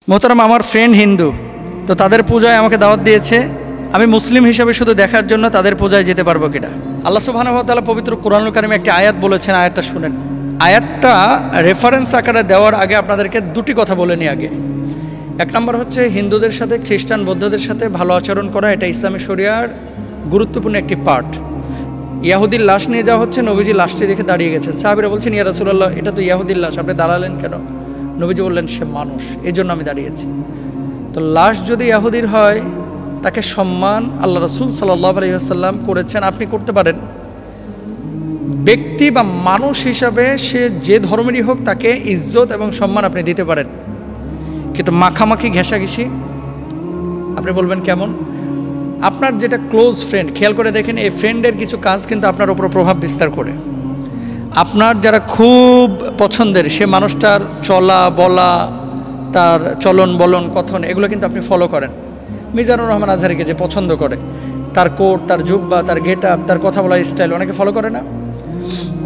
মোহতারাম, আমার ফ্রেন্ড হিন্দু, তো তাদের পূজায় আমাকে দাওয়াত দিয়েছে। আমি মুসলিম হিসাবে শুধু দেখার জন্য তাদের পূজায় যেতে পারবো কিনা। আল্লাহ সুবহানাহু ওয়া তাআলা পবিত্র কোরআনুল কারিমে একটি আয়াত বলেছেন, আয়াতটা শুনেন। আয়াতটা রেফারেন্স আকারে দেওয়ার আগে আপনাদেরকে দুটি কথা বলে নিই আগে। এক নম্বর হচ্ছে, হিন্দুদের সাথে খ্রিস্টান বৌদ্ধদের সাথে ভালো আচরণ করা এটা ইসলামী শরিয়ার গুরুত্বপূর্ণ একটি পার্ট। ইয়াহুদির লাশ নিয়ে যাওয়া হচ্ছে, নবীজি লাশটি দেখে দাঁড়িয়ে গেছেন। সাহাবীরা বলছেন, ইয়া রাসূলুল্লাহ, এটা তো ইয়াহুদির লাশ, আপনি দাঁড়ালেন কেন? নবীজি বললেন, সে মানুষ, এই জন্য আমি দাঁড়িয়েছি। তো লাশ যদি ইয়াহুদির হয়, তাকে সম্মান আল্লাহ রাসূল সাল্লাল্লাহু আলাইহি ওয়াসাল্লাম করেছেন, আপনি করতে পারেন। ব্যক্তি বা মানুষ হিসাবে সে যে ধর্মেরই হোক, তাকে ইজ্জত এবং সম্মান আপনি দিতে পারেন। কিন্তু মাখামাখি ঘেঁষাঘেঁষি, আপনি বলবেন কেমন? আপনার যেটা ক্লোজ ফ্রেন্ড, খেয়াল করে দেখেন, এই ফ্রেন্ডের কিছু কাজ কিন্তু আপনার উপর প্রভাব বিস্তার করে। আপনার যারা খুব পছন্দের, সে মানুষটার চলা বলা, তার চলন বলন কথন, এগুলো কিন্তু আপনি ফলো করেন। মিজানুর রহমান আজহারিকে যে পছন্দ করে, তার কোট, তার জুব্বা, তার গেট আপ, তার কথা বলার স্টাইল অনেকে ফলো করে না?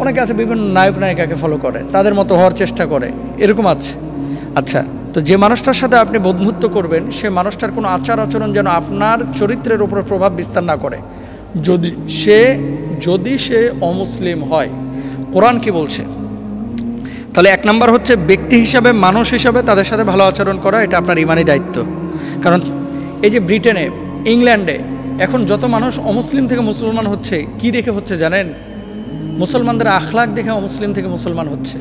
অনেকে আছে বিভিন্ন নায়ক নায়িকাকে ফলো করে, তাদের মতো হওয়ার চেষ্টা করে, এরকম আছে। আচ্ছা, তো যে মানুষটার সাথে আপনি বন্ধুত্ব করবেন, সে মানুষটার কোনো আচার আচরণ যেন আপনার চরিত্রের উপর প্রভাব বিস্তার না করে। যদি সে অমুসলিম হয়, কোরআন কি বলছে? তাহলে এক নম্বর হচ্ছে, ব্যক্তি হিসাবে, মানুষ হিসাবে তাদের সাথে ভালো আচরণ করা, এটা আপনার ইমানি দায়িত্ব। কারণ এই যে ব্রিটেনে, ইংল্যান্ডে এখন যত মানুষ অমুসলিম থেকে মুসলমান হচ্ছে, কি দেখে হচ্ছে জানেন? মুসলমানদের আখলাক দেখে অমুসলিম থেকে মুসলমান হচ্ছে।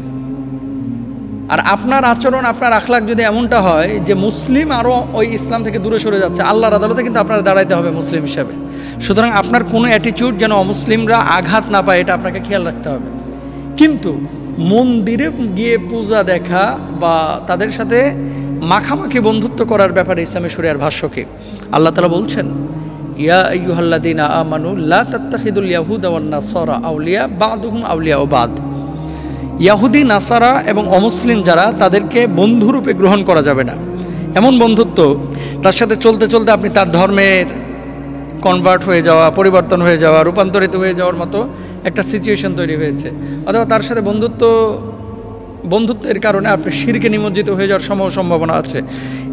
আর আপনার আচরণ, আপনার আখলাক যদি এমনটা হয় যে মুসলিম আরও ওই ইসলাম থেকে দূরে সরে যাচ্ছে, আল্লাহর আদালতে কিন্তু আপনার দাঁড়াইতে হবে মুসলিম হিসাবে। সুতরাং আপনার কোনো অ্যাটিটিউড যেন অমুসলিমরা আঘাত না পায়, এটা আপনাকে খেয়াল রাখতে হবে। কিন্তু মন্দিরে গিয়ে পূজা দেখা বা তাদের সাথে মাখামাখি বন্ধুত্ব করার ব্যাপারে ইসলামী শরিয়ার ভাষ্যকে আল্লাহ তাআলা বলছেন, ইয়া আইয়ুহাল্লাযীনা আমানু লা তাত্তাখিদুল ইয়াহুদা ওয়ান নাসারা আউলিয়া বা'দুহুম আউলিয়াউ বা'দ। ইয়াহুদি, নাসারা এবং অমুসলিম যারা, তাদেরকে বন্ধুরূপে গ্রহণ করা যাবে না। এমন বন্ধুত্ব, তার সাথে চলতে চলতে আপনি তার ধর্মের কনভার্ট হয়ে যাওয়া, পরিবর্তন হয়ে যাওয়া, রূপান্তরিত হয়ে যাওয়ার মতো একটা সিচুয়েশন তৈরি হয়েছে। অথবা তার সাথে বন্ধুত্বের কারণে আপনি শিরকে নিমজ্জিত হয়ে যাওয়ার সম্ভাবনা আছে।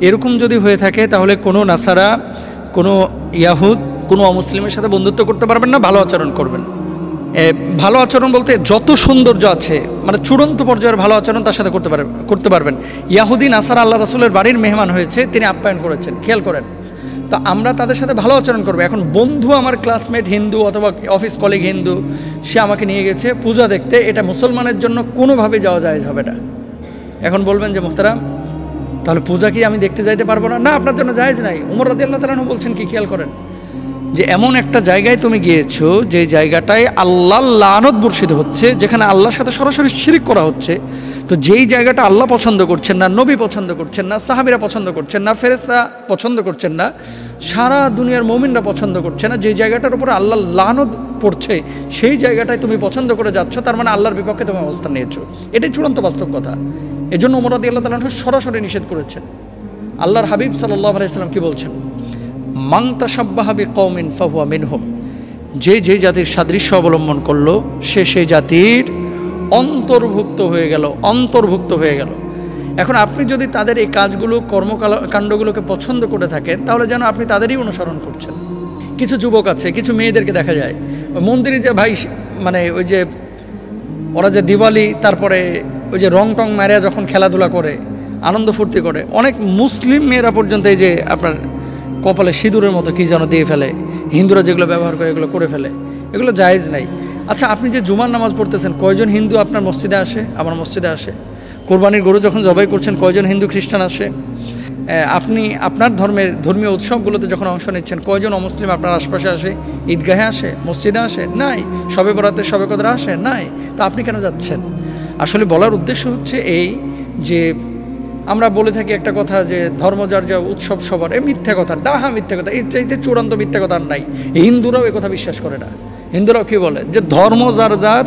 এরকম যদি হয়ে থাকে, তাহলে কোনো নাসারা, কোনো ইয়াহুদ, কোনো অমুসলিমের সাথে বন্ধুত্ব করতে পারবেন না, ভালো আচরণ করবেন। ভালো আচরণ বলতে যত সৌন্দর্য আছে, মানে চূড়ান্ত পর্যায়ের ভালো আচরণ তার সাথে করতে পারবেন। ইয়াহুদি, নাসারা আল্লাহ রাসূলের বাড়ির মেহমান হয়েছে, তিনি আপ্যায়ন করেছেন, খেয়াল করেন। তো আমরা তাদের সাথে ভালো আচরণ করবো। এখন বন্ধু, আমার ক্লাসমেট হিন্দু অথবা অফিস কলিগ হিন্দু, সে আমাকে নিয়ে গেছে পূজা দেখতে, এটা মুসলমানের জন্য কোনোভাবে যাওয়া জায়েজ হবে না। এখন বলবেন যে মুহতারাম, তাহলে পূজা কি আমি দেখতে যাইতে পারবো না? না, আপনার জন্য জায়েজ নাই। উমর রাদিয়াল্লাহু তাআলা আনহু বলছেন কি, খেয়াল করেন, যে এমন একটা জায়গায় তুমি গিয়েছো, যে জায়গাটায় আল্লাহর লানত বর্ষিত হচ্ছে, যেখানে আল্লাহর সাথে সরাসরি শিরক করা হচ্ছে। তো যেই জায়গাটা আল্লাহ পছন্দ করছেন না, নবী পছন্দ করছেন না, সাহাবীরা পছন্দ করছেন না, ফেরেশতা পছন্দ করছেন না, সারা দুনিয়ার মুমিনরা পছন্দ করছে না, যে জায়গাটার উপরে আল্লাহর লানত পড়ছে, সেই জায়গাটায় তুমি পছন্দ করে যাচ্ছ, তার মানে আল্লাহর বিপক্ষে তুমি অবস্থান নিয়েছো। এটাই চূড়ান্ত বাস্তব কথা। এজন্য ওমর রাদিয়াল্লাহু তাআলা আনহু সরাসরি নিষেধ করেছেন। আল্লাহর হাবিব সাল্লাল্লাহু আলাইহি ওয়াসাল্লাম কি বলছেন? মান তাশাব্বাহা বিকওমিন ফাহুয়া মিনহুম। যে জাতির সাদৃশ্য অবলম্বন করলো, সে সেই জাতির অন্তর্ভুক্ত হয়ে গেল। এখন আপনি যদি তাদের এই কাজগুলো, কর্মকাণ্ডগুলোকে পছন্দ করে থাকেন, তাহলে যেন আপনি তাদেরই অনুসরণ করছেন। কিছু যুবক আছে, কিছু মেয়েদেরকে দেখা যায় মন্দিরে যে ভাই, মানে ওই যে ওরা যে দিওয়ালি, তারপরে ওই যে রং টং মারিয়া যখন খেলাধুলা করে, আনন্দ ফুর্তি করে, অনেক মুসলিম মেয়েরা পর্যন্ত এই যে আপনার কপালে সিঁদুরের মতো কি যেন দিয়ে ফেলে, হিন্দুরা যেগুলো ব্যবহার করে এগুলো করে ফেলে, এগুলো জায়েজ নাই। আচ্ছা, আপনি যে জুমার নামাজ পড়তেছেন, কয়জন হিন্দু আপনার মসজিদে আসে? আমার মসজিদে আসে। কোরবানির গরু যখন জবাই করছেন, কয়জন হিন্দু খ্রিস্টান আসে? আপনি আপনার ধর্মীয় উৎসবগুলোতে যখন অংশ নিচ্ছেন, কয়জন অমুসলিম আপনার আশপাশে আসে? ঈদগাহে আসে? মসজিদে আসে? নাই। শবে বরাতে, শবে কদরে আসে? নাই। তো আপনি কেন যাচ্ছেন? আসলে বলার উদ্দেশ্য হচ্ছে এই যে, আমরা বলে থাকি একটা কথা যে ধর্ম যার যা, উৎসব সবার, এ মিথ্যা কথা, ডাহা মিথ্যা কথা। এর চাইতে চূড়ান্ত মিথ্যা কথা আর নাই। হিন্দুরাও এ কথা বিশ্বাস করে না। হিন্দুরাও কি বলে যে ধর্ম যার যার,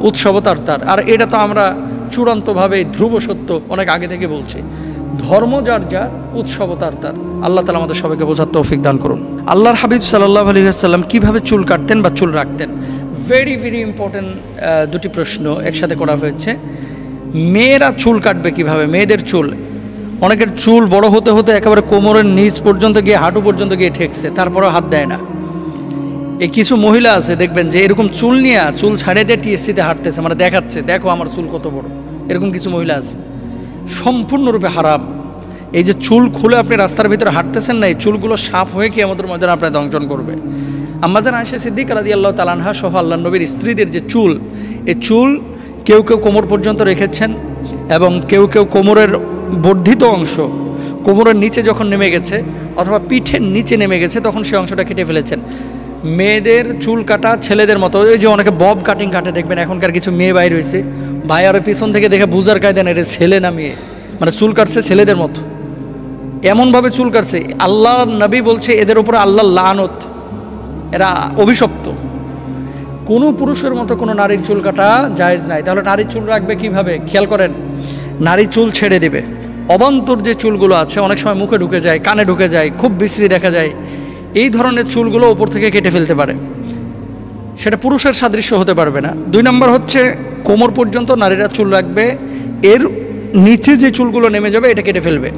উৎসব তার তার। আর এটা তো আমরা চূড়ান্তভাবে ধ্রুব সত্য অনেক আগে থেকে বলছি, ধর্ম যার যার, উৎসব তার তার। আল্লাহ তাআলা আমাদের সবাইকে বোঝার তৌফিক দান করুন। আল্লাহর হাবিব সাল্লাল্লাহু আলাইহি ওয়াসাল্লাম কীভাবে চুল কাটতেন বা চুল রাখতেন? ভেরি ইম্পর্টেন্ট দুটি প্রশ্ন একসাথে করা হয়েছে। মেয়েরা চুল কাটবে কিভাবে? মেয়েদের চুল অনেকের চুল বড় হতে হতে একেবারে কোমরের নিচ পর্যন্ত গিয়ে হাঁটু পর্যন্ত গিয়ে ঠেকছে, তারপরেও হাত দেয় না। এই কিছু মহিলা আছে দেখবেন যে এরকম চুল নিয়ে চুল ছাড়িয়ে দিয়ে টিএসসিতে হাঁটতেছে, মানে দেখাচ্ছে দেখো আমার চুল কত বড়। এরকম কিছু মহিলা আছে, সম্পূর্ণরূপে হারাম। এই যে চুল খুলে আপনি রাস্তার ভিতরে হাঁটতেছেন না, এই চুলগুলো সাফ হয়ে কিয়ামতের ময়দানে আপনার দংশন করবে। আম্মাজান আয়েশা সিদ্দিকা রাদিয়াল্লাহু তাআলা আনহা সহ আল্লাহর নবীর স্ত্রীদের যে চুল, এই চুল কেউ কেউ কোমর পর্যন্ত রেখেছেন এবং কেউ কেউ কোমরের বর্ধিত অংশ কোমরের নিচে যখন নেমে গেছে অথবা পিঠের নিচে নেমে গেছে তখন সেই অংশটা কেটে ফেলেছেন। মেয়েদের চুল কাটা ছেলেদের মতো, ওই যে অনেকে বব কাটিং কাটে দেখবেন, এখনকার কিছু মেয়ে বাইর হয়েছে, ভাই আর পিছন থেকে দেখে বুঝার কায়দা না এটা ছেলে না মেয়ে, মানে চুল কাটছে ছেলেদের মতো, এমনভাবে চুল কাটছে। আল্লাহ নবী বলছে এদের উপরে আল্লাহ লানত, এরা অভিশপ্ত। কোনো পুরুষের মতো কোনো নারীর চুল কাটা জায়েজ নাই। তাহলে নারীর চুল রাখবে কিভাবে? খেয়াল করেন, নারী চুল ছেড়ে দেবে। অবান্তর যে চুলগুলো আছে অনেক সময় মুখে ঢুকে যায়, কানে ঢুকে যায়, খুব বিশ্রী দেখা যায়, এই ধরনের চুলগুলো উপর থেকে কেটে ফেলতে পারে, সেটা পুরুষের সাদৃশ্য হতে পারবে না। 2 নম্বর হচ্ছে কোমর পর্যন্ত নারীরা চুল রাখবে, এর নিচে যে চুলগুলো নেমে যাবে এটা কেটে ফেলবে।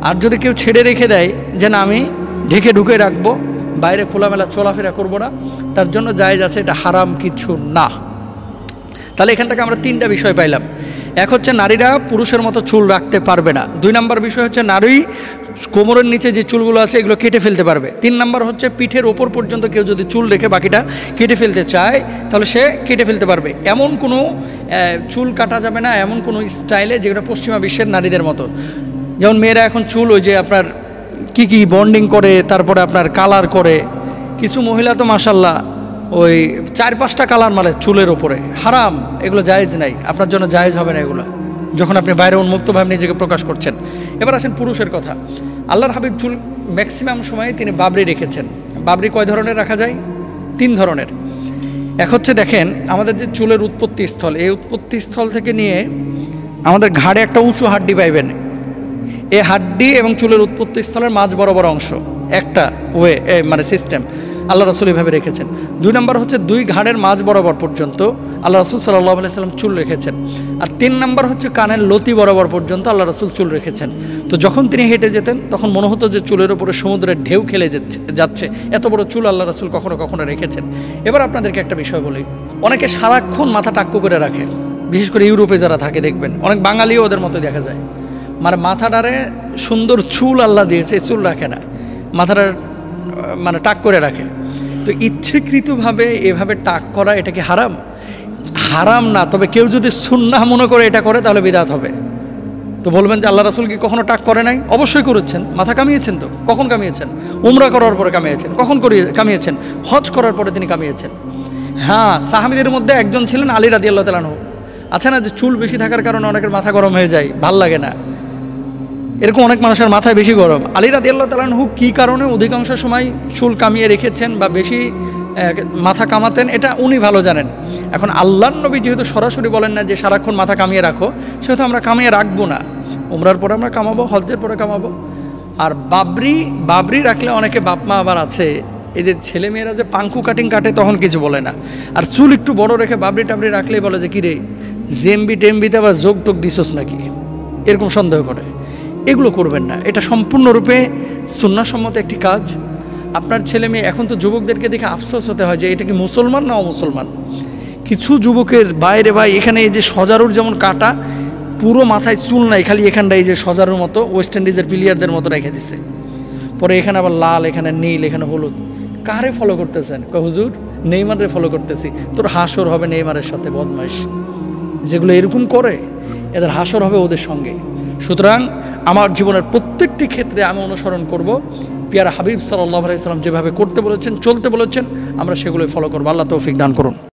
আর যদি কেউ ছেড়ে রেখে দেয় যে না আমি ঢেকে ঢুকে রাখবো, বাইরে খোলামেলা চলাফেরা করব না, তার জন্য জায়েজ আছে, এটা হারাম কিছু না। তাহলে এখান থেকে আমরা 3টা বিষয় পাইলাম। এক হচ্ছে নারীরা পুরুষের মতো চুল রাখতে পারবে না। 2 নম্বর বিষয় হচ্ছে নারী কোমরের নিচে যে চুলগুলো আছে এগুলো কেটে ফেলতে পারবে। 3 নম্বর হচ্ছে পিঠের ওপর পর্যন্ত কেউ যদি চুল রেখে বাকিটা কেটে ফেলতে চায় তাহলে সে কেটে ফেলতে পারবে। এমন কোনো চুল কাটা যাবে না এমন কোনো স্টাইলে যেটা পশ্চিমা বিশ্বের নারীদের মতো। যেমন মেয়েরা এখন চুল ওই যে আপনার কি বন্ডিং করে, তারপরে আপনার কালার করে, কিছু মহিলা তো মাশাল্লাহ ওই 4-5টা কালার মারে চুলের ওপরে, হারাম, এগুলো জায়েজ নাই, আপনার জন্য জায়েজ হবে না এগুলো যখন আপনি বাইরে উন্মুক্তভাবে নিজেকে প্রকাশ করছেন। এবার আসেন পুরুষের কথা। আল্লাহর হাবিব চুল ম্যাক্সিমাম সময় তিনি বাবরি রেখেছেন। বাবরি কয় ধরনের রাখা যায়? 3 ধরনের। এক হচ্ছে দেখেন আমাদের যে চুলের উৎপত্তি স্থল, এই উৎপত্তি স্থল থেকে নিয়ে আমাদের ঘাড়ে একটা উঁচু হাড্ডি পাইবেন, এই হাড্ডি এবং চুলের উৎপত্তি স্থলের মাঝ বরাবর অংশ একটা মানে সিস্টেম আল্লাহ রাসূল এভাবে রেখেছেন। 2 নম্বর হচ্ছে 2 ঘাড়ের মাঝ বরাবর পর্যন্ত আল্লাহ রাসূল সাল্লাল্লাহু আলাইহি সাল্লাম চুল রেখেছেন। আর 3 নম্বর হচ্ছে কানের লতি বরাবর পর্যন্ত আল্লাহ রাসূল চুল রেখেছেন। তো যখন তিনি হেঁটে যেতেন তখন মনে হতো যে চুলের উপরে সমুদ্রের ঢেউ খেলে যাচ্ছে, এত বড় চুল আল্লাহ রাসূল কখনো কখনো রেখেছেন। এবার আপনাদেরকে একটা বিষয় বলি, অনেকে সারাক্ষণ মাথা টাক্কু করে রাখে, বিশেষ করে ইউরোপে যারা থাকে দেখবেন অনেক বাঙালিও ওদের মতো দেখা যায়, মানে মাথাটারে সুন্দর চুল আল্লাহ দিয়েছে, চুল রাখে না, মাথাটা মানে টাক করে রাখে। তো ইচ্ছাকৃতভাবে এভাবে টাক করা এটা কি হারাম? হারাম না, তবে কেউ যদি সুন্নাহ মনে করে এটা করে তাহলে বিদআত হবে। তো বলবেন যে আল্লাহ রাসূল কি কখনো টাক করে নাই? অবশ্যই করেছেন, মাথা কামিয়েছেন। তো কখন কামিয়েছেন? উমরা করার পরে কামিয়েছেন। কখন কামিয়েছেন? হজ করার পরে তিনি কামিয়েছেন। হ্যাঁ, সাহাবীদের মধ্যে একজন ছিলেন আলী রাদিয়াল্লাহু তাআলা আনহু। আছে না যে চুল বেশি থাকার কারণে অনেকের মাথা গরম হয়ে যায়, ভাল লাগে না, এরকম অনেক মানুষের মাথায় বেশি গরম। আলী রাদিয়াল্লাহু তাআলা আনহু কী কারণে অধিকাংশ সময় চুল কামিয়ে রেখেছেন বা বেশি মাথা কামাতেন এটা উনি ভালো জানেন। এখন আল্লাহর নবী যেহেতু সরাসরি বলেন না যে সারাক্ষণ মাথা কামিয়ে রাখো, সেহেতু আমরা কামিয়ে রাখবো না, উমরার পরে আমরা কামাবো, হজ্জের পরে কামাবো। আর বাবরি রাখলে অনেকে বাপমা আবার আছে এই যে ছেলেমেয়েরা যে পাঙ্কু কাটিং কাটে তখন কিছু বলে না, আর চুল একটু বড় রেখে বাবরি টাবরি রাখলেই বলে যে কিরে জেমবি টেমবিতে আবার যোগ টোক দিছস নাকি, এরকম সন্দেহ করে। এগুলো করবেন না, এটা সম্পূর্ণরূপে সুন্নাহসম্মত একটি কাজ। আপনার ছেলে মেয়ে, এখন তো যুবকদেরকে দেখে আফসোস হতে হয় যে এটা কি মুসলমান না অমুসলমান। কিছু যুবকের বাইরে ভাই এখানে এই যে সজারুর যেমন কাটা, পুরো মাথায় চুল নাই, খালি এখানটা এই যে সজারুর মতো ওয়েস্ট ইন্ডিজের প্লেয়ারদের মতো রেখে দিচ্ছে, পরে এখানে আবার লাল, এখানে নীল, এখানে হলুদ। কারে ফলো করতেছেন? হুজুর নেইমারে ফলো করতেছি। তোর হাসর হবে নেইমারের সাথে, বদমাইশ যেগুলো এরকম করে এদের হাসর হবে ওদের সঙ্গে। সুতরাং আমার জীবনের প্রত্যেকটি ক্ষেত্রে আমি অনুসরণ করব পিয়ারা হাবিব সাল্লাল্লাহু আলাইহি ওয়াসাল্লাম যেভাবে করতে বলেছেন, চলতে বলেছেন, আমরা সেগুলোই ফলো করবো। আল্লাহ তৌফিক দান করুন।